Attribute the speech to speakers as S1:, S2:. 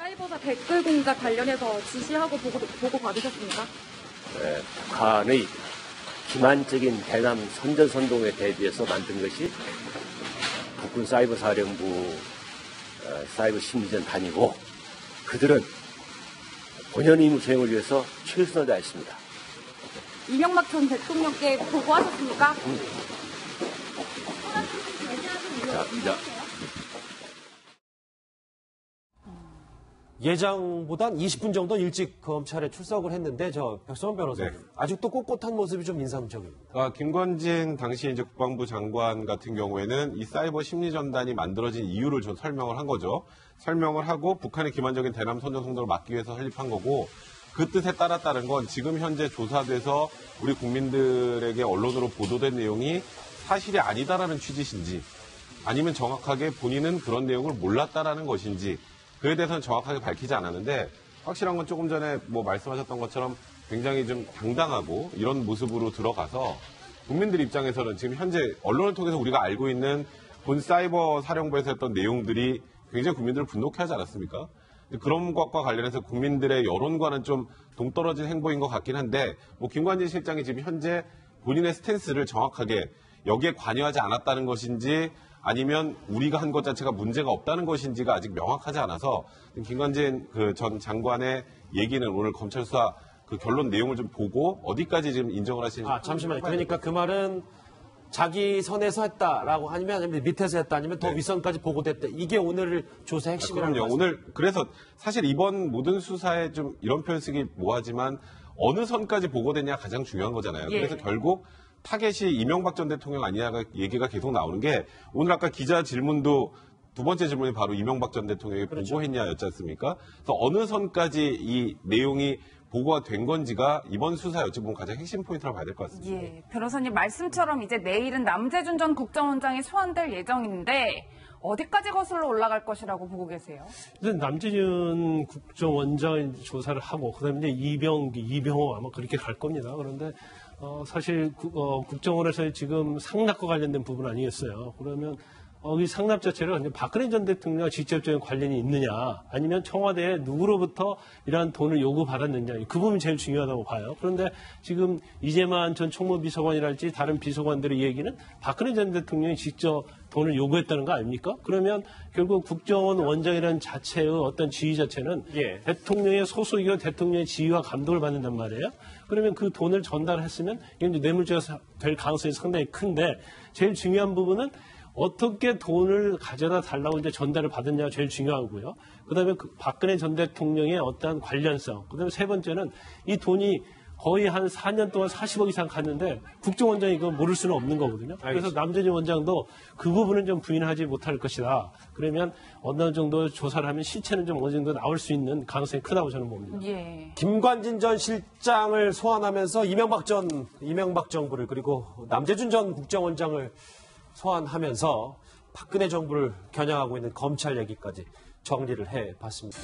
S1: 사이버사 댓글 공작 관련해서 지시하고 보고 받으셨습니까?
S2: 네, 북한의 기만적인 대남 선전선동에 대비해서 만든 것이 북군 사이버사령부 사이버 심리전 단이고 그들은 본연 임무 수행을 위해서 최선을 다했습니다.
S1: 이명박 전 대통령께 보고하셨습니까?
S2: 자.
S3: 예정보단 20분 정도 일찍 검찰에 출석을 했는데 백성원 변호사님
S4: 네.
S3: 아직도 꼿꼿한 모습이 좀 인상적입니다.
S4: 김관진 당시 이제 국방부 장관 같은 경우에는 이 사이버 심리전단이 만들어진 이유를 좀 설명을 한 거죠. 설명을 하고 북한의 기만적인 대남 선전선동을 막기 위해서 설립한 거고 그 뜻에 따랐다는 건 지금 현재 조사돼서 우리 국민들에게 언론으로 보도된 내용이 사실이 아니다라는 취지신지 아니면 정확하게 본인은 그런 내용을 몰랐다라는 것인지 그에 대해서는 정확하게 밝히지 않았는데 확실한 건 조금 전에 말씀하셨던 것처럼 굉장히 좀 당당하고 이런 모습으로 들어가서 국민들 입장에서는 지금 현재 언론을 통해서 우리가 알고 있는 본 사이버 사령부에서 했던 내용들이 굉장히 국민들을 분노케 하지 않았습니까? 그런 것과 관련해서 국민들의 여론과는 좀 동떨어진 행보인 것 같긴 한데 김관진 실장이 지금 현재 본인의 스탠스를 정확하게 여기에 관여하지 않았다는 것인지 아니면 우리가 한 것 자체가 문제가 없다는 것인지가 아직 명확하지 않아서 김관진 전 장관의 얘기는 오늘 검찰 수사 그 결론 내용을 좀 보고 어디까지 지금 인정을 하시는지.
S3: 잠시만요. 그러니까 그 말은 자기 선에서 했다라고 아니면 밑에서 했다 아니면 더 윗선까지 보고됐다. 이게 오늘 조사의 핵심이라는
S4: 거죠. 오늘 그래서 사실 이번 모든 수사에 좀 이런 표현 쓰기 뭐하지만 어느 선까지 보고됐냐 가장 중요한 거잖아요.
S1: 예.
S4: 그래서 결국 타겟이 이명박 전 대통령 아니냐가 얘기가 계속 나오는 게 오늘 아까 기자 질문도 두 번째 질문이 바로 이명박 전 대통령이
S3: 그렇죠.
S4: 보고했냐였지 않습니까? 그래서 어느 선까지 이 내용이 보고가 된 건지가 이번 수사에 어찌 보면 가장 핵심 포인트라고 봐야 될 것 같습니다.
S5: 예, 변호사님 말씀처럼 이제 내일은 남재준 전 국정원장이 소환될 예정인데 어디까지 거슬러 올라갈 것이라고 보고 계세요?
S6: 일단 남재준 국정원장 조사를 하고 그다음에 이제 이병호 아마 그렇게 갈 겁니다. 그런데 사실 국정원에서 지금 상납과 관련된 부분 아니겠어요. 그러면 이 상납 자체를 박근혜 전 대통령과 직접적인 관련이 있느냐 아니면 청와대에 누구로부터 이러한 돈을 요구받았느냐 그 부분이 제일 중요하다고 봐요. 그런데 지금 이재만 전 총무비서관이랄지 다른 비서관들의 얘기는 박근혜 전 대통령이 직접 돈을 요구했다는 거 아닙니까? 그러면 결국 국정원 원장이라는 자체의 어떤 지위 자체는 대통령의 소속이고 대통령의 지위와 감독을 받는단 말이에요. 그러면 그 돈을 전달했으면 이게 뇌물죄가 될 가능성이 상당히 큰데 제일 중요한 부분은 어떻게 돈을 가져다 달라고 이제 전달을 받았냐가 제일 중요하고요. 그다음에 박근혜 전 대통령의 어떠한 관련성. 그다음에 세 번째는 이 돈이 거의 한 4년 동안 40억 이상 갔는데 국정원장이 이거 모를 수는 없는 거거든요. 그래서 남재준 원장도 그 부분은 좀 부인하지 못할 것이다. 그러면 어느 정도 조사를 하면 실체는 좀 어느 정도 나올 수 있는 가능성이 크다고 저는 봅니다.
S5: 예.
S3: 김관진 전 실장을 소환하면서 이명박 정부를 그리고 남재준 전 국정원장을 소환하면서 박근혜 정부를 겨냥하고 있는 검찰 얘기까지 정리를 해봤습니다.